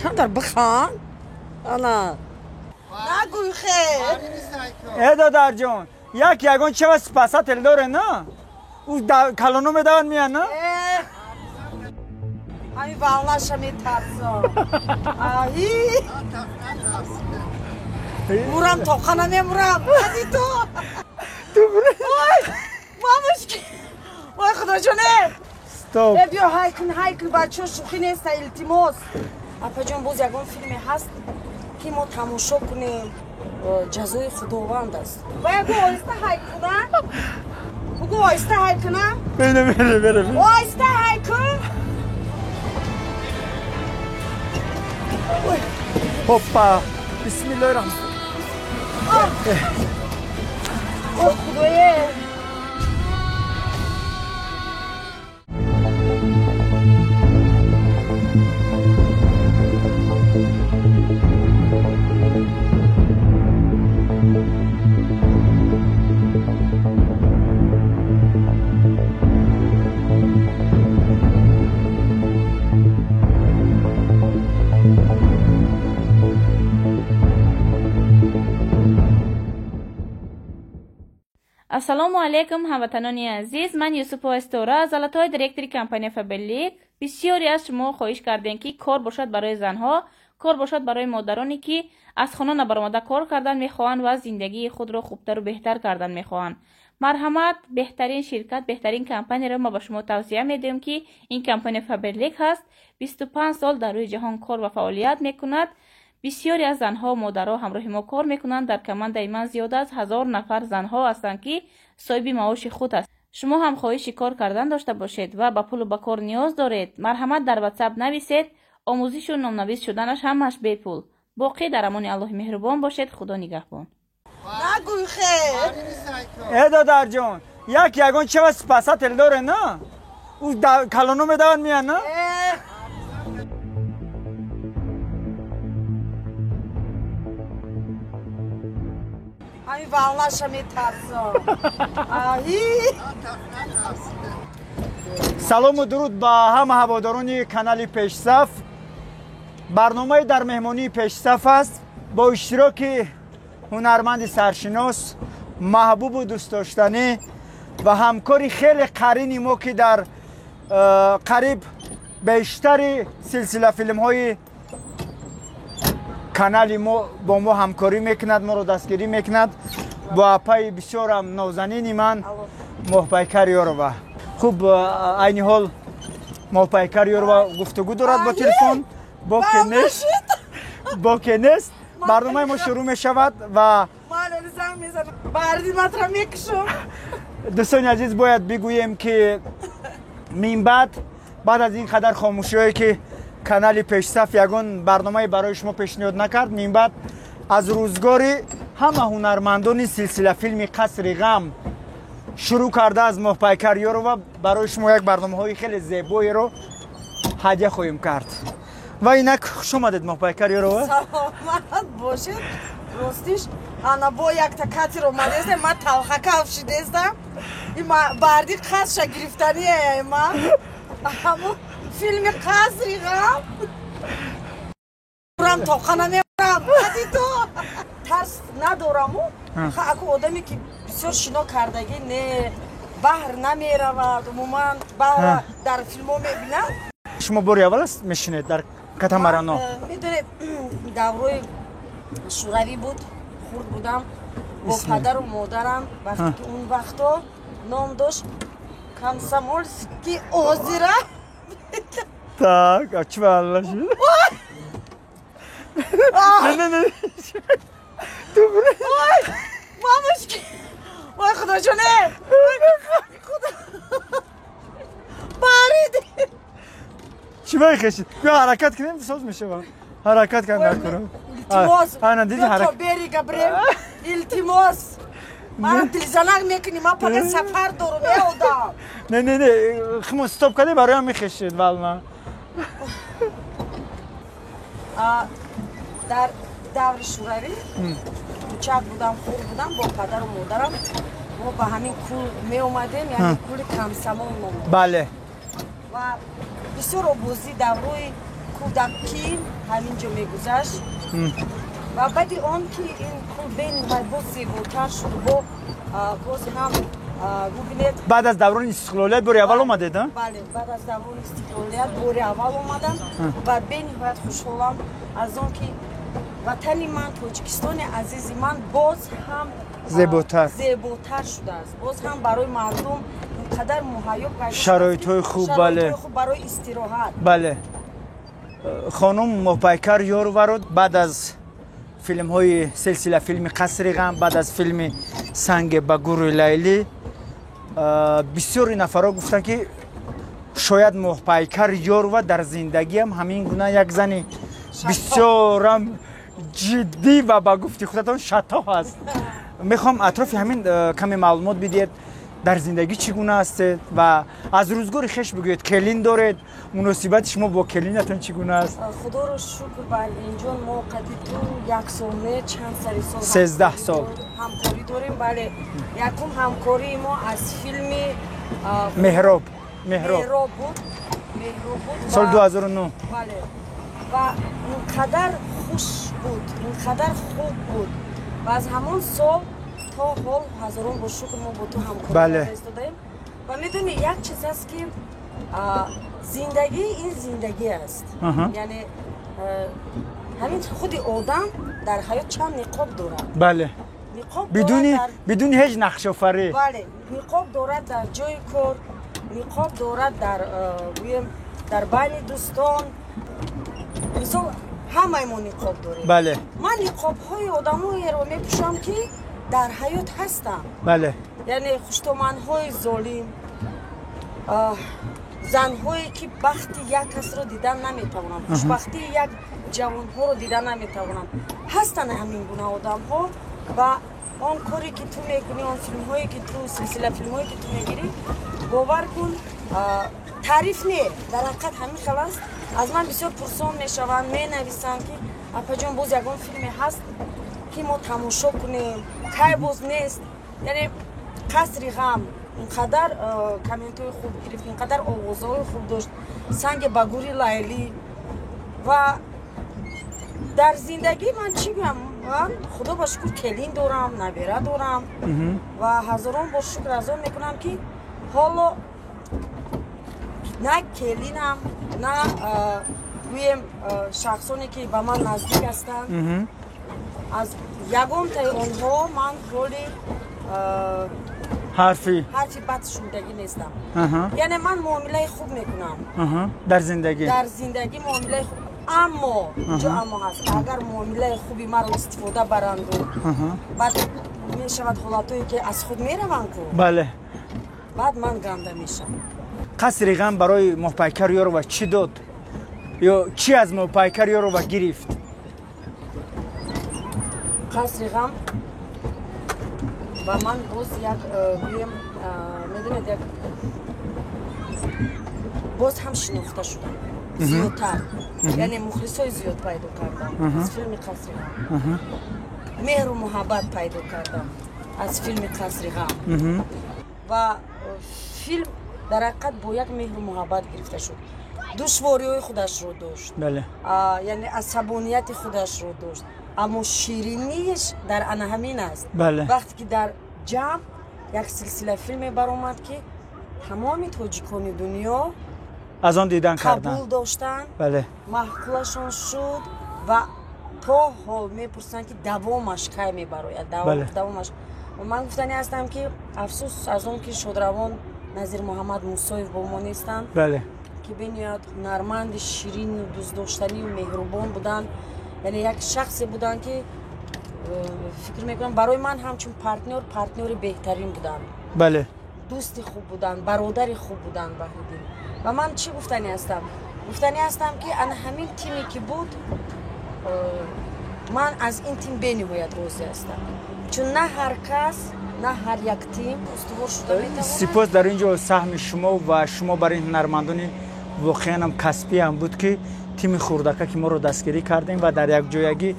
کم در بخوان انا نگوی خیر دادر جان یگان چه و سپاسا تل داره نه او کلانو میدون میان نه همین والله شمی ترسا آهی مرم تو خانه میمرم هدی تو وای ماموش وای خدا جانه استوب بیا هایکن بچه شوخی نیست التماس اپا جان باز یگان فیلمی هست که ما تماشا کنیم جزای خداوند است بگو آیسته هایکنم بگو آیسته هایکنم بره آیسته هایکن هوپا بسم الله الرحمن خدایه السلام علیکم هموطنان عزیز، من یوسف استورا از الاتای دیرکتری کمپانی فبلیک. بسیاری از شما خواهش کردین که کار باشد برای زنها، کار باشد برای مادرانی که از خانه نبرآمده کار کردن میخواهند و زندگی خود را خوبتر و بهتر کردن میخواهند. مرحمت، بهترین شرکت، بهترین کمپانی را ما به شما توصیه میدیم که این کمپانی فبلیک هست. 25 سال در روی جهان کار و فعالیت میکند. بسیاری از زنها و مادرها همراه ما کار میکنند. در کمند ایمن زیاد از 1000 نفر زنها هستند که صاحب معاش خود است. شما هم خواهش کار کردن داشته باشید و به پول و به کار نیاز دارید، مرحمت در واتساپ نویسید. آموزش و نامنویس شدنش همش بی پول. باقی در امان الله مهربان باشید. خدا نگهبان. نگوی خیر دادر جان یگان چه و سپاسا تل داره نه او کلانو میدون میان نه همین والله شمی ترسا آهی سلام و درود با همه هواداران کانال پیشصف. برنامه در مهمانی پیشصف است با اشتراک هنرمند سرشناس محبوب و دوست داشتنی و همکاری خیلی قرینی ما که در قریب بیشتر سلسله فیلم های کانال ما با ما همکاری میکند، ما رو دستگیری میکند با پای بسیار هم نازنین من محپیکر یارو. خوب این حال محپیکر یارو گفتگو دارد با تلفن با که نیست برنامه ما شروع می شود و باردی مطرح میکشم. دوستان عزیز باید بگوییم که من بعد از این قدر خاموشی هایی که کانال پیشصف یگان برنامه برای شما پیشنهاد نکرد، من بعد از روزگاری همه هنرمندان سلسله فیلم قصر غم شروع کرده از محپیکر یارو و برای شما یک برنامه های خیلی زیبایی رو هدیه خواهیم کرد. و اینک خوش آمدید محپیکر یارو. سلامت باشید. راستیش انا با یک تا کتی رو مدیزه من توخکه افشیدیزم این بردی قصر گرفتنی من همون فیلم قصری غم برم تا خانه میرم هدی تو ترس ندارم اکو آدمی که بسیار شنا کردگی نه بحر نمیرود عموما در فیلم ها میبینم. شما باری اول است میشینید در کاتاماران؟ میدونی دوره شوروی بود، خورد بودم با پدر و مادرم وقتی که اون وقتا نام داشت کامسامولسکی اوزیرا. Так, چه والله شد؟ نه وای ماموش که وای خدا جانه خدا باریدی چی باید خشید؟ بیا حرکت کنیم ساز میشه با حرکت کنیم در کنم التماس یا تو بری گبریم التماس من تلزنک میکنی من فقط سفر دارم یادم نه خمو استوب کنی برای هم میخشید والله. در دور شوروی کوچک بودم خور بودم با پدر و مادرم ما با همین کول می اومدیم یعنی کول کمسمان. بله. و بسیار آبازی در روی кӯдакӣ ҳаминҷо мегузашт ва баъди он ки ин пул бениҳоят боз зеботар шуд боз ҳам бубинед بعد از دوران استقلالیت باری اول اومدید ها؟ бале баъд аз даврони истиқлолият бори аввал омадам ва бениҳоят хушҳолам аз он ки ватани ман тоҷикистони азизи ман боз ҳам زیباتر зеботар шудааст боз ҳам барои мардум инқадар муҳайё пайдо شرایط‌های خوب بله шароитҳои хуб барои истироҳат بله خانم محپیکر یارورود بعد از فیلم های سلسله فیلم قصر غم بعد از فیلم سنگ به گروه لیلی بسیاری نفرها گفتن که شاید محپیکر یارو در زندگی هم همین گونه یک زن بسیار جدی و با گفتی خودتان شتا هست میخوام اطراف همین کمی معلومات بدید در زندگی چگونه هستید و از روزگار خویش بگویید کلین دارید مناسبت شما با کلینتون چگونه است خداро шукр бар инҷо мо қади ту як сол не чанд сари сол 13 сол ҳамкорӣ дорем бале якум ҳамкории мо аз филми مهراب меҳроб буд سال 2009 бале ва инқадар хуш буд инқадар хуб буд ва аз ҳамон сол то ҳол ҳазорон бо шукр мо бо ту Бале. ҳамкорӣ истодаем ва медони як чиз аст ки зиндагӣ ин зиндагӣ аст яъне ҳамин худи одам дар ҳаёт чанд ниқоб дорад بله ниқоб بدون هیچ نقش آفری бале ниқоб дорад дар ҷои кор ниқоб дорад гӯем дар байни дӯстон мисол ҳамаи мо ниқоб дорем بله ман ниқобҳои одамоеро мепӯшам ки дар ҳаёт ҳастам بله яъне хуштомандҳои золим занҳое ки бахти як касро дидан наметавонанд хушбахтии як ҷавонҳоро дидан наметавонанд ҳастанд ҳамин гуна одамҳо ва он коре ки ту мекунӣ он филмҳое ки ту силсила филмҳое ки ту мегирӣ бовар кун таъриф не дар ҳақиқат ҳамин хел аст аз ман бисёр пурсон мешаванд менависанд ки апаҷон боз ягон филме ҳаст ки мо тамошо кунем кай боз нест яъне қасри ғам инқадар комментҳои хуб гирифт инқадар овозҳои хуб дошт санги ба гури лайлӣ ва дар зиндагӣ ман чӣ гӯям ман худо ба шукр келин дорам набера дорам ва ҳазорон бор шукр аз он мекунам ки ҳоло на келинам на гӯем шахсоне ки ба ман наздик ҳастанд аз ягонтаи онҳо ман ҳоли حرفی бад шудагӣ нестам яъне ман муомилаи хуб мекунам در زندگی дар зиндагӣ муомилаи хуб аммо инҷо аммо ҳаст агар муомилаи хуби маро истифода баранду баъд мешавад ҳолатое ки аз худ мераванд ку بله баъд ман ганда мешавам قصر غم برای محپیکر یارو چی داد یا چی از محپیکر یارو گرفت қасри ғам ба ман боз як гӯем медонед як боз ҳам шинохта шудам зиёдтар яъне мухлисои зиёд пайдо кардам аз филми қасри ғам меҳру муҳаббат пайдо кардам аз филми қасри ғам ва филм дар ҳақиқат бо як меҳру муҳаббат гирифта шуд душвориҳои худашро дошт яъне асабонияти худашро дошт аммо ширинииш дар ана ҳамин аст вақте ки дар ҷамъ як силсила филме баромад ки тамоми тоҷикони дунё аз он дидан кардан қабул доштанд маҳқулашон шуд ва то ҳол мепурсанд ки давомаш кай мебарояд давомаш ман гуфтанӣ ҳастам ки афсӯс аз он ки шодравон назир муҳаммад мусоев бо мо нестанд ки бинёяд ҳунарманди ширину дӯстдоштанию меҳрубон буданд яъне як шахсе буданд ки фикр мекунам барои ман ҳамчун партнёри беҳтарин буданд дӯсти хуб буданд бародари хуб буданд баҳриддин ва ман чӣ гуфтанӣ ҳастам ки ана ҳамин тиме ки буд ман аз ин тим бениҳоят розӣ ҳастам чун на ҳар кас на ҳар як тим устувор шуда метавонад сипос дар ин ҷо саҳми шумо ва шумо барои ҳунармандони воқеан ҳам касбӣ ҳам буд ки тими хурдака ки моро дастгирӣ кардем ва дар якҷоягӣ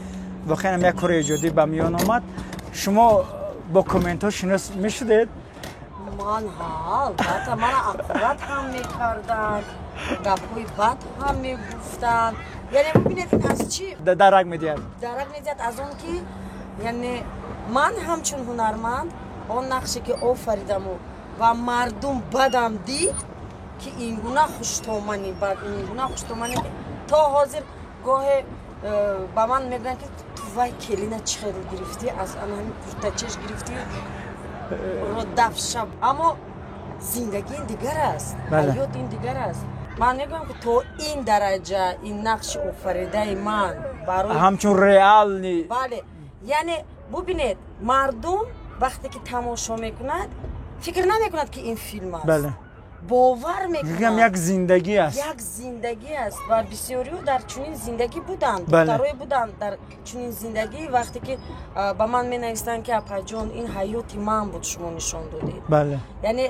воқеан ҳам як кори эҷодӣ ба миён омад шумо бо комментҳо шинос мешудед ман албатта мана ақубат ҳам мекарданд гапҳои бад ҳам мегуфтанд. Яъне бубинед ин аз чӣ дарак медиҳад. дарак медиҳад аз он ки яъне ман ҳамчун ҳунарманд он нақше ки офаридаму ва мардум бадам дид ки ин гуна хуштомани бад ин гуна хуштомани то ҳозир гоҳе ба ман мегӯянд ки ту вай келина чӣ хел гирифтӣ аз ҳамин куртачеш гирифтӣ дафшаб аммо зиндагӣ ин дигар аст ҳаёт ин дигар аст ман мегӯям ки то ин дараҷа ин нақши офаридаи ман барои ҳамчун реални бале яъне бубинед мардум вақте ки тамошо мекунад фикр намекунад ки ин филм аст бале бовар мегӯям як зиндагӣ аст як зиндагӣ аст ва бисёриҳо дар чунин зиндагӣ буданд Бале. духтарое буданд дар чунин зиндагӣ вақте ки ба ман менавистанд ки апаҷон ин ҳаёти ман буд шумо нишон додед бале яъне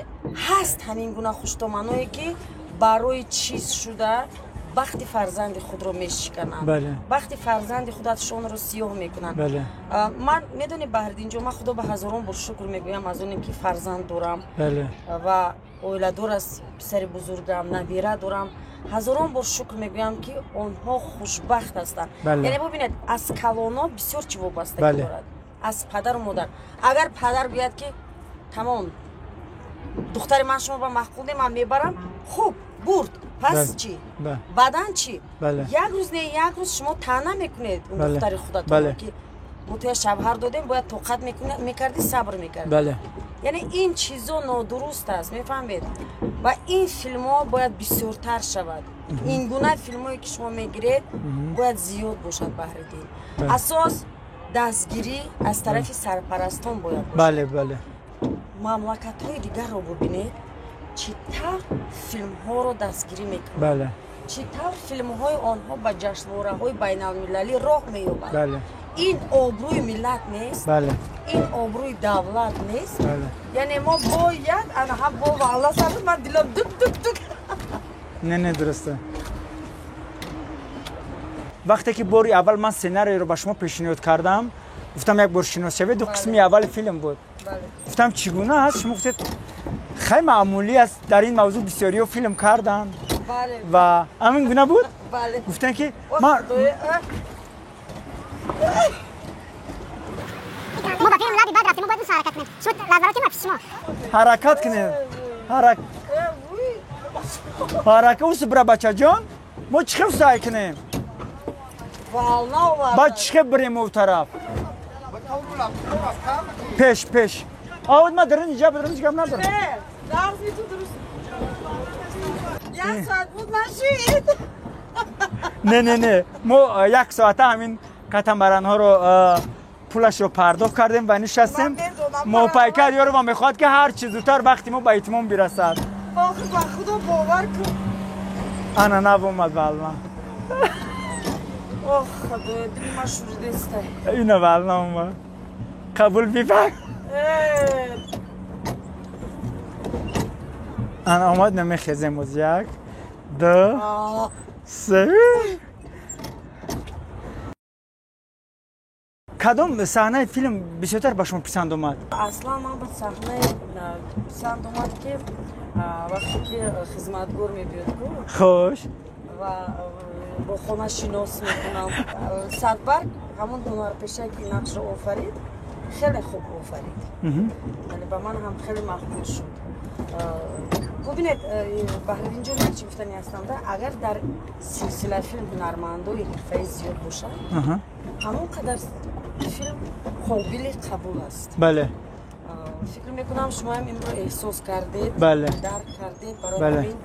ҳаст ҳамин гуна хуштоманое ки барои чиз шуда вақти фарзанди худро мешикананд Бале. вақти фарзанди худашонро сиёҳ мекунанд Бале. ман медонӣ баҳридинҷо ман худо ба ҳазорон бор шукр мегӯям аз оне ки фарзанд дорам бале ва оиладор аст писари бузургам набира дорам ҳазорон бор шукр мегӯям ки онҳо хушбахт ҳастанд Бале. яъне бубинед аз калоно бисёр чӣ вобастагӣ Бале. дорад аз падару модар агар падар гӯяд ки тамом духтари ман шумо ба маҳқуле ман мебарам хуб бурд пас Бале. чӣ Бале. баъдан чӣ Бале. як рӯз не як рӯз шумо таъна мекунед он Бале. духтари Бале. худатонро ки мо туя шавҳар додем бояд тоқат мекардӣ сабр мекардӣ бале яъне ин чизо нодуруст аст мефаҳмед ва ин филмҳо бояд бисёртар шавад ин гуна филмҳое ки шумо мегиред бояд зиёд бошад баҳридин асос дастгирӣ аз тарафи сарпарастон бояд бошад бале бале мамлакатҳои дигарро бубинед чӣ тавр филмҳоро дастгирӣ мекунад бале чӣ тавр филмҳои онҳо ба ҷашнвораҳои байналмилалӣ роҳ меёбад бале ин обрӯи миллат нест бале ин обрӯи давлат нест бале яъне мо бояд анаҳа бо валла сабуд ман дилам дук дук дук не дураста вақте ки бори аввал ман сценарийро ба шумо пешниҳод кардам гуфтам як бор шинос шавед ду қисми аввали филм буд гуфтам чӣ гуна аст шумо гуфтед хеле маъмулӣ аст дар ин мавзӯъ бисёриҳо филм карданд бале ва ҳамин гуна буд бале гуфтем ки ман ما با فیلم لبی بعد رفتیم ما باید حرکت کنیم شما لحظاتی ما پیش شما ҳаракат кунем ҳарака усу бира бачаҷон мо чӣ хел сай кунем вална овард баъд чӣ хел бирем ов тараф пеш авод ма дар инҷа гап надорам дарзи ту дуруст як соат буд машин не мо як соата ҳамин катамаранҳоро пулашро пардохт кардем ва нишастем мувоффақият ёро ва мехоҳад ки ҳар чӣ зудтар вақти мо ба итмом бирасад охир ба худо бовар кун ана навомад валма ох худоя дили ма шуридестай ина вална омад қабул бибар ана омад намехезем оз як ду се кадом саҳнаи филм бисёртар ба шумо писанд омад аслан ман ба саҳнаи писанд омад ки вақте ки хизматгор мебиёд ку хуш ва бо хона шинос мекунам садбарг ҳамон ҳунарпешае ки нақшро офарид хеле хуб офарид яъне ба ман ҳам хеле мақбул шуд бубинед баҳридинҷо як чӣ гуфтани ҳастам да агар дар силсилаи филм ҳунармандои ҳирфаӣ зиёд бошад ҳамон қадар филм қобили қабул аст бале фикр мекунам шумоам имро эҳсос кардед Бале. дарк кардед барои Бале. ҳамин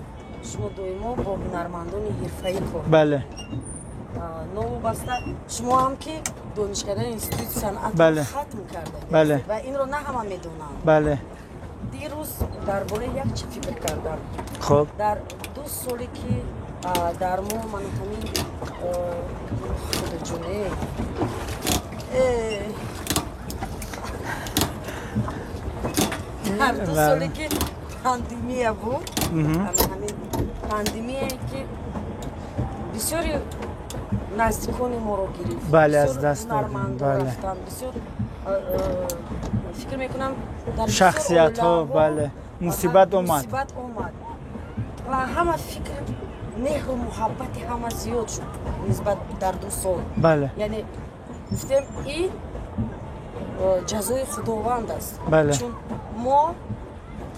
шумо доимо бо ҳунармандони ҳирфаӣ кор бале новобаста шумо ҳам ки донишкадаи институти санъат Бале. хатм кардаед Бале. ва инро на ҳама медонанд бале дирӯз дар бораи як чӣ фикр кардам хуб дар 2 соле ки дар мо ман ҳамин худаҷоне дар 2 соле ки пандемия буд ҳамин пандемияе ки бисёри наздикони моро гирифт Бале, аз бисёр даст додем, ҳунармандо бале. рафтанд бисёр фикр мекунам дар бисёр шахсиятҳо оилаҳо бале мусибат омад мусибат омад ва ҳама фикр меҳру муҳаббати ҳама зиёд шуд нисбат дар 2 сол. بله яъне гуфтем ин ҷазои худованд аст. Бале. чун мо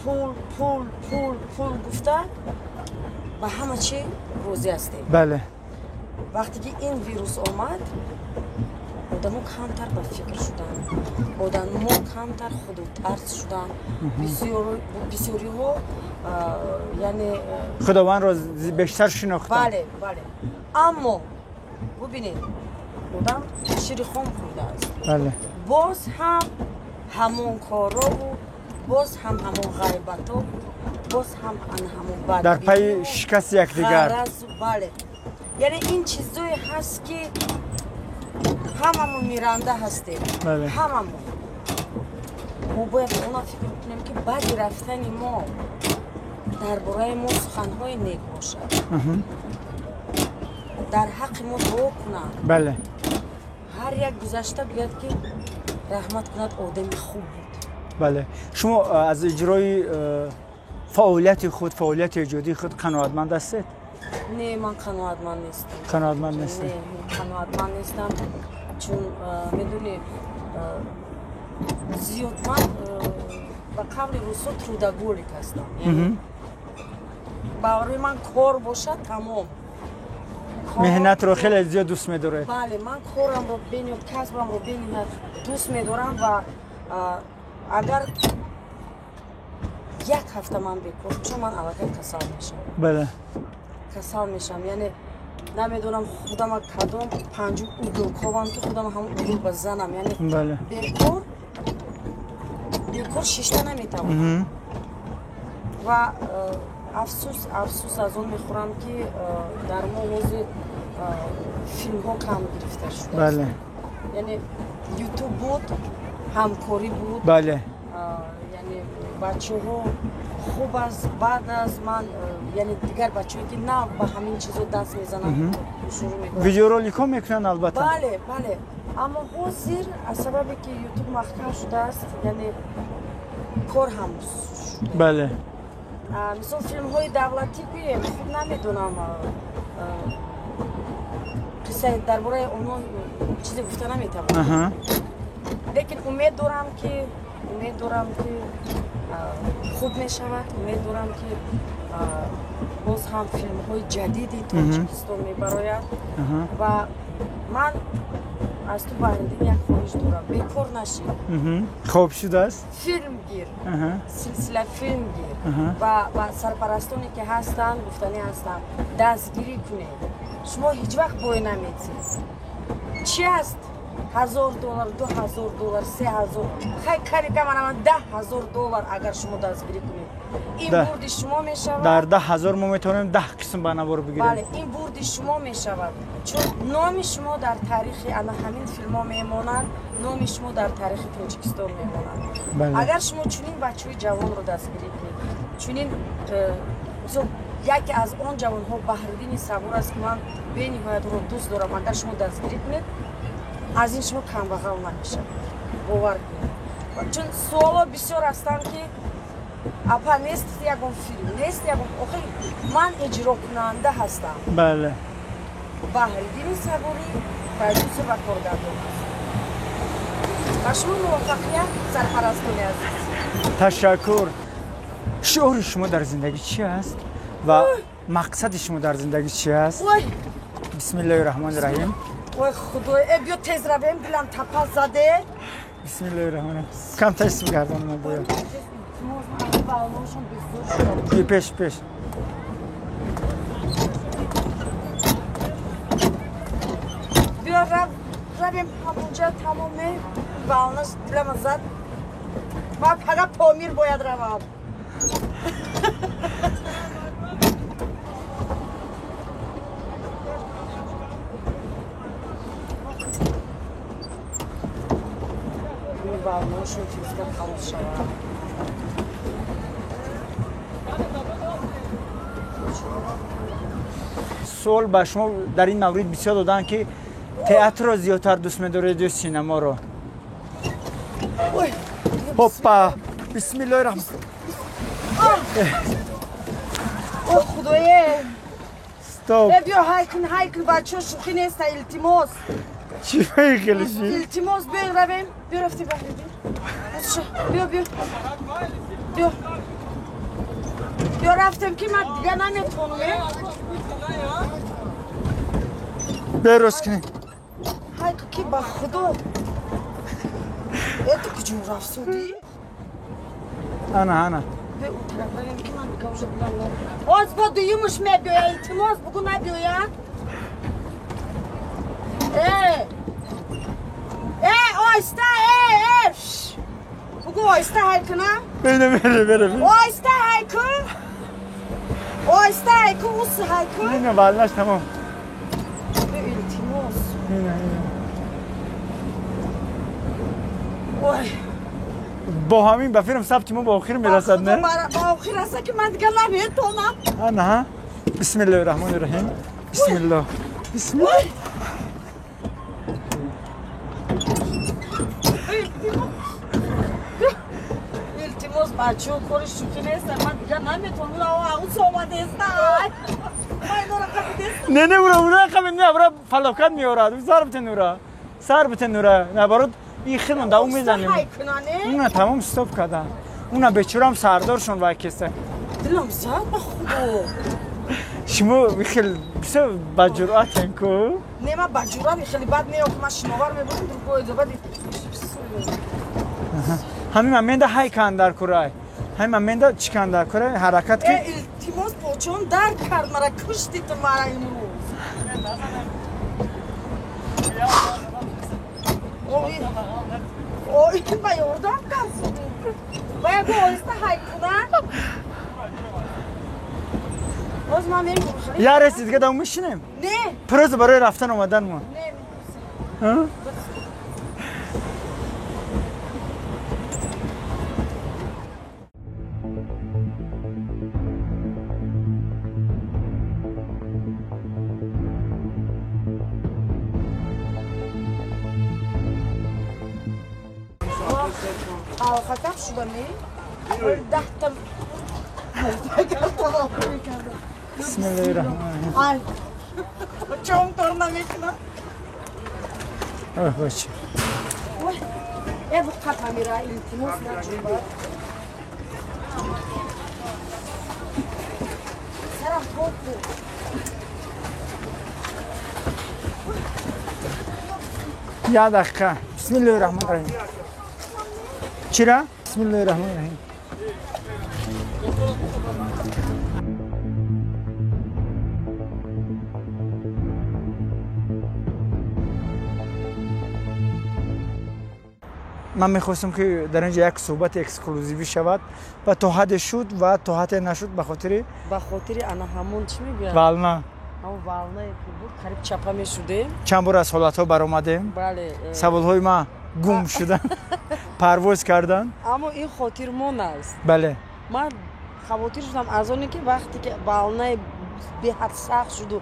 пул гуфта ба ҳама чӣ розӣ ҳастем. بله вақте ки ин вирус омад одамо камтар ба фикр шуданд, одамо камтар худутарс шуданд. бисёриҳо яъне خداوند را بیشتر شناختم бале аммо бубинед одам шири хом хӯрдааст. بله боз ҳам ҳамон коррову боз ҳам ҳамон ғайбату боз ҳам ҳамон در پی شکست یکدیگر ғаразу бале яъне ин чизое ҳаст ки ҳамамон миранда ҳастем. Бале. ҳамамон мо бояд она фикр кунем ки баъди рафтани мо дар бораи мо суханҳои нек бошад, дар ҳаққи мо дуо кунанд, بله ҳар як гузашта биёд ки раҳмат кунад одами хуб буд. بله شما از اجرای فعالیت خود فعالیت ایجادی خود قناعتمند هستید؟ не ман қаноатманд нестам. قناعتمند نیستید؟ не қаноатманд нестам, чун медуни зиёд ман ба қавли русо трудоголик ҳастам. барои ман кор бошад тамом. مهنت رو خیلی زیاد دوست می‌دارید. бале ман корамро бениҳад касбамро бениҳад дӯст медорам ва агар як ҳафта ман бекор чун ман аллакай касал мешавам, яъне намедонам худама кадом панҷум угулковам ки худама ҳам угул ба занам, яъне بله бекор шишта наметавонам. ва афсус аз он мехӯрам ки дар мо ҳозир филмҳо кам гирифта шудааст. بله яъне ютуб буд, ҳамкорӣ буд, بله яъне бачаҳо хуб аст. баъд аз ман яъне дигар бачаҳое ки на ба ҳамин чизо даст мезананд шурӯъ мекунанд. ویدیورولик ها میکنن البته бале аммо ҳозир аз сабабе ки ютуб маҳкам шудааст, яъне кор ҳам шуда. بله мисол филмҳои давлатӣ гӯем хуб намедонам қиссаи дар бораи онҳо чизе гуфта наметавонам, اها лекин умед дорам ки хуб мешавад, умед дорам ки боз ҳам филмҳои ҷадиди Тоҷикистон мебарояд. ва ман аз ту баҳридин як хоҳиш дорам, бекор нашӣ, خوب شده است филм гир, اها силсила филм гир Аҳа. ба сарпарастоне ки ҳастанд гуфтанӣ ҳастанд дастгирӣ кунед. шумо ҳеҷ вақт бой намедсед. чӣ аст $1000, $2000, $3000, хай ками каманаман $10,000 агар шумо дастгирӣ кунед, ин Да. бурди шумо мешавад. در 10,000 ما میتونیم 10 قسم بنابر бале بگیریم ин бурди шумо мешавад, чун номи шумо дар таърихи ана ҳамин филмҳо мемонад, номи шумо дар таърихи Тоҷикистон мемонад. Бале. агар шумо чунин бачаҳои ҷавонро дастгирӣ кунед, чунин мисол яке аз он ҷавонҳо Баҳриддини Сабур аст ки ман бениҳоятро дӯст дорам, агар шумо дастгирӣ кунед аз ин шумо камбағал намешавед, бовар кунед. чун суоло бисёр ҳастанд ки апа нест ягон филм, нест ягон, охи ман иҷрокунанда ҳастам. بله Баҳриддини Сабурӣ продюсер ва коргардон аст. ба шумо муваффақият, сарпарастони азиз. تشکر شعور شما در زندگی چی است و مقصد شما در زندگی چی است ой بسم الله الرحمن الرحیم ой худое биё тез равем дилам тапа заде. بسم الله الرحمن الرحیم کم تشریف گردن ما باید балношон безур шуд. پیش биё равем ҳамонҷа тамоме балнаш дилама зад. ман фақат помир бояд равам. балношон чизка халос шавад. سوال به شما در این مورد بسیار دادن که تئاتر رو زیادتر دوست می‌دارید یا سینما رو ой هوپا بسم الله الرحمن о худое استوب بیا هایکن بچه شوخی نیست التماس چی میگی؟ التماس بیا رویم بیا رفتی بخری بیا بیا رفتم که من دیگه نمیتونم بروز کنی هایکن که با خدا اتو کجا رفتی؟ انا به اون طرف بریم که من دیگه اوشا بلم از با دویمش میبیا التماس بگو نبیا آیسته بگو آیسته هایکنم بره آیسته هایکن اوس هایکن اینه بالناش تمام به التماس اینه وای با همین با فیلم ثبت ما با آخر میرسد نه؟ با آخر هسته که من دیگه نمیتونم انا بسم الله الرحمن الرحیم بسم الله التماس بچه ها کارش شوخی نیست من دیگه نمیتونم اوز آمده است نه اورا قبل نه اورا فلاکت میورد سر بتن نورا نبارد این خیلی دا اون میزنیم اونا تمام استوب کردن اونا بچورم سردارشون وای کسته دلم زد به خدا شما خیلی بسیار بجرأتن کو نه من بجرأت خیلی بد میام من شنوار میبودم تو کوی بعد همین من ده های کاندار کرای همین من ده چیکاندار کرای حرکت کی التماس پوچون در کرد مرا کشتی تو مرا امروز اوی با یوردم کسی باید با آیسته های کنن باز ما میریم یا رسید دیگه داون میشینیم نه پروز برای رفتن اومدن ما نه خطاب شده می؟ دهتم بسم الله الرحمن الرحیم چون طور نمیکنم باشه ای بقطع میره التماس نجوبه سرم خود بود یا دقیقه بسم الله الرحمن الرحیم چرا؟ بسم الله الرحمن الرحیم من میخواستم که در اینجا یک صحبت اکسکلوزیوی شود و تا حد شد و تا حد نشد به خاطر انا همون چی میگویم؟ والنا همون والنایی که بود قریب چپا میشدیم چند بار از حالت ها برآمدیم بله سوال های ما گم شدن پرواز کردن اما این خاطر من است بله من خاطر شدم از اونی که وقتی که والنای به حد سخت شد و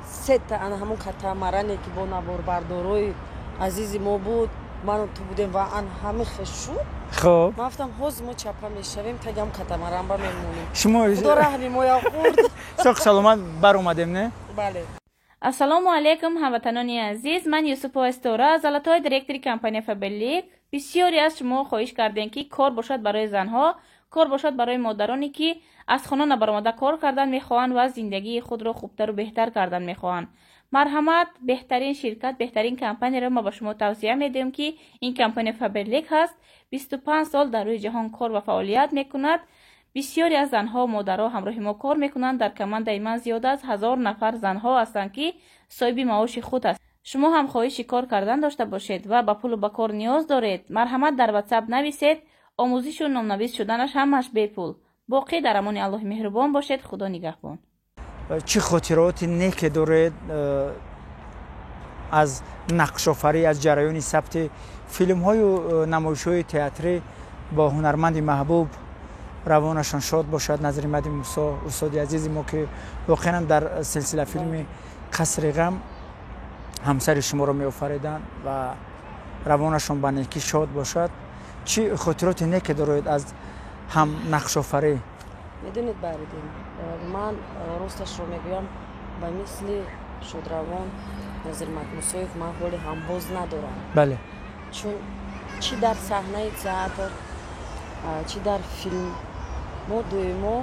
سه تا انا همون کاتامارانی که با نوار بردارای عزیزی ما بود من تو بودیم و آن همه خش شد خب ما گفتم حوز ما چپا میشویم تا گم کاتاماران با میمونیم شما خدا رحمی ما یا خورد ساق سلامت بر اومدیم نه بله السلام علیکم هموطنان عزیز من یوسف استورا از علتهای دیرکتری کمپانی فبلیک بسیاری از شما خواهش کردین که کار باشد برای زنها کار باشد برای مادرانی که از خانه نبرآمده کار کردن میخواهند و زندگی خود را خوبتر و بهتر کردن میخواهند مرحمت بهترین شرکت بهترین کمپانی را ما به شما توصیه میدیم که این کمپانی فبلیک هست 25 سال در روی جهان کار و فعالیت میکند بسیاری از زنها و مادرها همراه ما کار میکنند در کمند ایمن زیاد از 1000 نفر زنها هستند که صاحب معاش خود است شما هم خواهش کار کردن داشته باشید و با پول و با کار نیاز دارید مرحمت در واتساپ نویسید آموزش و نامنویس شدنش همش بی پول باقی در امان الله مهربان باشید خدا نگهبان چه خاطرات نیک دارید از نقش آفری از جریان ثبت فیلم های و نمایش های تئاتری با هنرمند محبوب روانشان شاد باشد نظر مدی موسی استاد عزیز ما که واقعا در سلسله فیلم قصر غم همسر شما را می آفریدند و روانشان به نیکی شاد باشد چه خاطرات نیک دارید از هم نقش آفری میدونید باردین من راستش رو میگویم ба мисли шодравон Назир Матмусоев ман ҳоли ҳамбоз надорам. بله чун чӣ дар саҳнаи театр чӣ дар филм мо дуюмо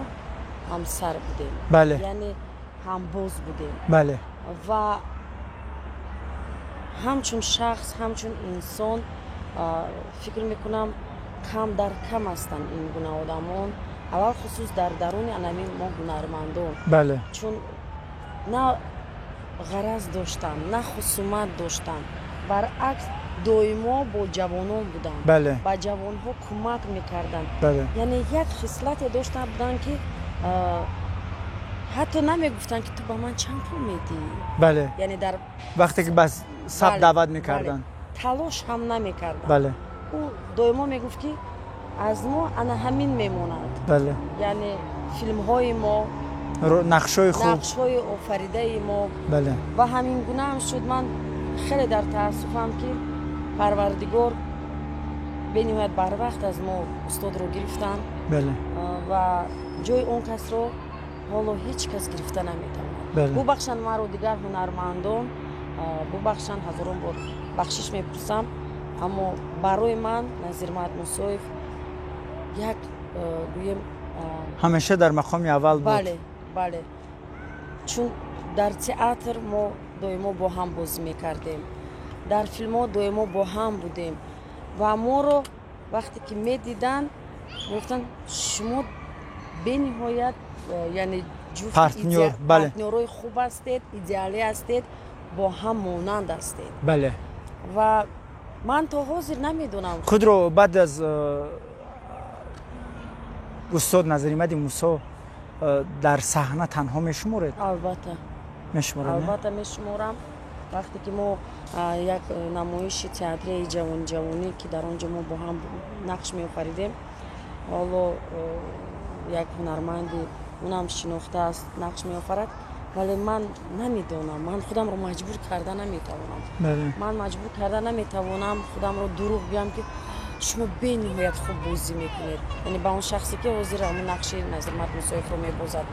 ҳамсар будем. بله яъне ҳамбоз будем بله ва ҳамчун шахс ҳамчун инсон фикр мекунам кам дар кам ҳастанд ин гуна одамон аввал хусус дар даруни анамин мо ҳунармандон بله чун на ғараз доштам на хусумат доштам баръакс доимо бо ҷавонон будам بله ба ҷавонҳо кӯмак мекарданд بله яъне як хислате дошта буданд ки ҳатто намегуфтанд ки ту ба ман чанд пул медиҳӣ بله яъне дар وقتی که بس سب بله، دعوت بله. میکردن талош ҳам намекарданд بله ӯ доимо мегуфт ки аз мо ана ҳамин мемонад بله яъне филмҳои мо نقشای خوب нақшҳои офаридаи мо بله ва ҳамин гуна ҳам шуд ман хеле дар таассуфам ки парвардигор бениҳоят барвақт аз мо устодро гирифтанд بله ва ҷои он касро ҳоло ҳеҷ кас гирифта наметавонад بله бубахшанд маро дигар ҳунармандон бубахшанд ҳазорон бор бахшиш мепурсам аммо барои ман Назир Матмусоев як гӯем همیشه در مقام اول بود бале бале чун дар театр мо доимо бо ҳам бозӣ мекардем дар филмҳо доимо бо ҳам будем ва моро вақте ки медиданд гуфтанд шумо бениҳоят яъне ҷуфт партнёр бале партнёрои хуб ҳастед идеалӣ ҳастед бо ҳам монанд ҳастед بله ва ман то ҳозир намедонам خود رو بعد از استاد نظریمد موسی در صحنه تنها میشمرید албатта میشمرید نه албатта мешуморам вақте ки мо як намоиши театрии ҷавонӣ ки дар он ҷо мо бо ҳам нақш меофаридем ҳоло як ҳунарманди онам шинохтааст нақш меофарад вале ман намедонам ман худамро маҷбур карда наметавонам بله ман маҷбур карда наметавонам худамро дурӯғ гӯям ки шумо бениҳоят хуб бозӣ мекунед яъне ба он шахсе ки ҳозир ҳамун нақши Назир Матмусоевро мебозад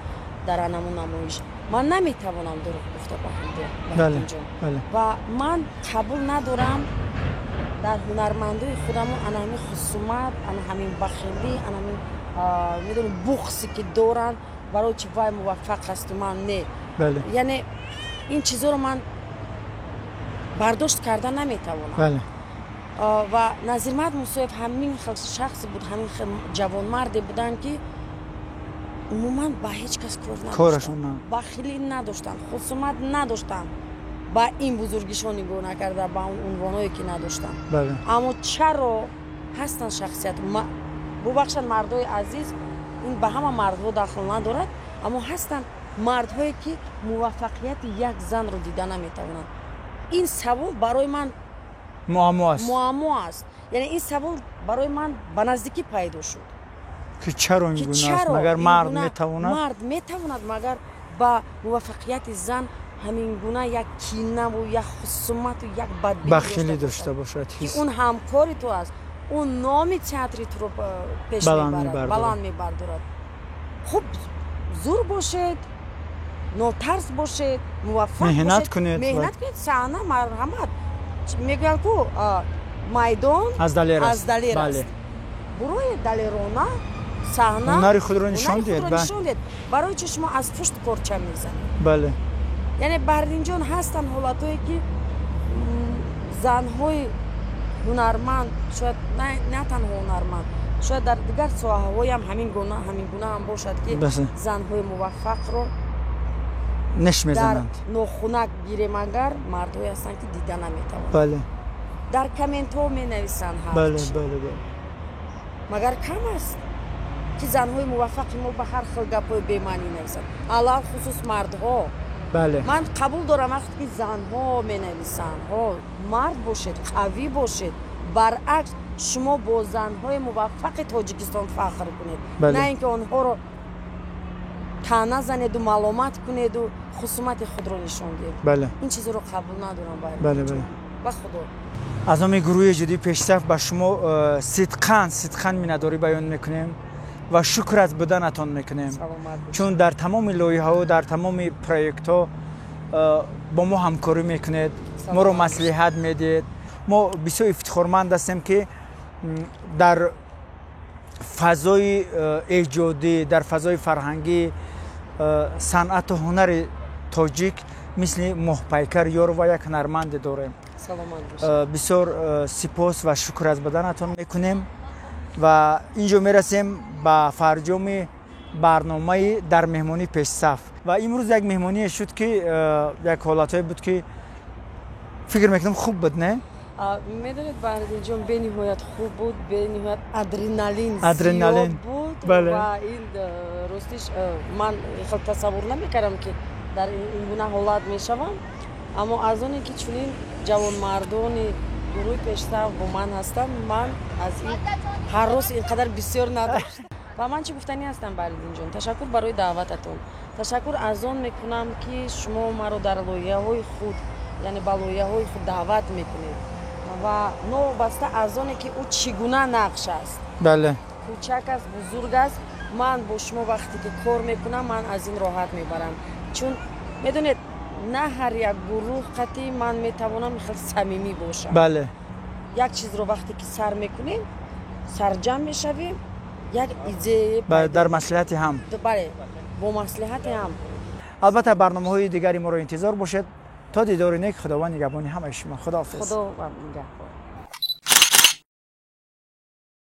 дар анамун намоиш ман наметавонам дурӯғ гуфта ба بله ҷон بله ва ман қабул надорам дар ҳунармандои худамон анаҳамин хусумат анаҳамин бахилӣ анаҳамин медони буғсе ки доранд барои чи вай муваффақ ҳасту ман не بله яъне ин чизоро ман бардошт карда наметавонам بله ва Назир Матмусоев ҳамин хел шахсе буд ҳамин хел ҷавонмарде буданд ки умуман ба ҳеҷ кас кор کارشون надоштанд نه бахилӣ надоштанд хусумат надоштанд ба ин бузургишон нигоҳ накарда ба он унвоное ки надоштанд بله аммо чаро ҳастанд шахсият бубахшанд мардои азиз ин ба ҳама мардҳо дахл надорад аммо ҳастанд мардҳое ки муваффақияти як занро дида наметавонанд ин савол барои ман معما است муаммо аст яъне ин савол барои ман ба наздикӣ пайдо шуд که چرا این ки گونه است чаро مگر ин مرد гуна میتواند мард метавонад магар ба муваффақияти зан ҳамин гуна як кинаву як хусумату як бадбинӣ بخیلی داشته باشد ки هیچ он ҳамкори ту аст он номи театри туро пеш баланд мебарад мебардорад. баланд мебардорад хуб зур бошед нотарс бошед муваффақ меҳнат бошед кунед меҳнат кунед саҳна марҳамат мегӯянд ку майдон از دلیر аз است далер بله аст бурои далерона саҳна ҳунари худро нишон ҳунари диҳед худро нишон диҳед барои чи шумо аз пушт корча мезанед بله яъне бардинҷон ҳастанд ҳолатҳое ки занҳои ҳунарманд шояд на танҳо ҳунарманд шояд дар дигар соҳаҳоям ҳамин гуна ҳам бошад ки بله занҳои муваффақро نش дар میزنند нохунак гирем агар мардҳое ҳастанд ки дида наметавонанд بله дар комментҳо менависанд بله ҳарчи بله بله магар кам аст ки занҳои муваффақи мо ба ҳар хел гапҳои бемаънӣ нависанд алал хусус мардҳо بله ман қабул дорам вақте ки занҳо менависанд мард бошед қавӣ бошед баръакс шумо бо занҳои муваффақи тоҷикистон фахр кунед بله. на ин ки онҳоро таъна занеду маломат кунеду хусумати худро нишон диҳед بله ин чизоро қабул надорам بله بله ба худо از نام گروه جدی پیشرف به شما صدقاً میناداری بیان میکنیم و شکر از بودنتان میکنیم саломат бош چون در تمام لایحه‌ها در تمام پروژه‌ها با ما همکاری میکنید، ما رو مصلحت میدید. ما بسیار افتخارمند هستیم که در فضای ایجادی، در فضای فرهنگی، صنعت و هنر تاجیک مثل محپیکر یار و یک هنرمند داریم. بسیار سپاس و شکر از بدنتون میکنیم و اینجا میرسیم به فرجام برنامه در مهمانی پیش صف. و امروز یک مهمانی شد که یک حالتهای بود که فکر میکنم خوب بود، نه؟ میدونید بردی جون به نهایت خوب بود، به نهایت ادرنالین بود. بله. و این راستش من خیلی تصور نمیکردم که در این گونه حالت میشوم، اما از اونی که چنین جوان مردانی گروه پیشصف با من هستم، من از این هر روز اینقدر بسیار نداشتم. و من چه گفتنی هستم بردین جون، تشکر برای دعوتتون، تشکر از اون میکنم که شما مرا در لایه های خود، یعنی با لایه های خود دعوت میکنید و نو بسته از اونه که او چگونه نقش است. بله. کوچک است، بزرگ است. من با شما وقتی که کار میکنم من از این راحت میبرم، چون میدونید نه هر یک گروه قطعی من میتوانم خیلی صمیمی باشم. بله. یک چیز رو وقتی که سر میکنیم سرجم میشویم، یک ایده در مصلحت هم. بله، با مصلحت هم. البته برنامه‌های دیگری ما رو انتظار باشد. تا دیدار نیک، خداوند نگهبان همه شما. خداحافظ. خدا و نگهبان.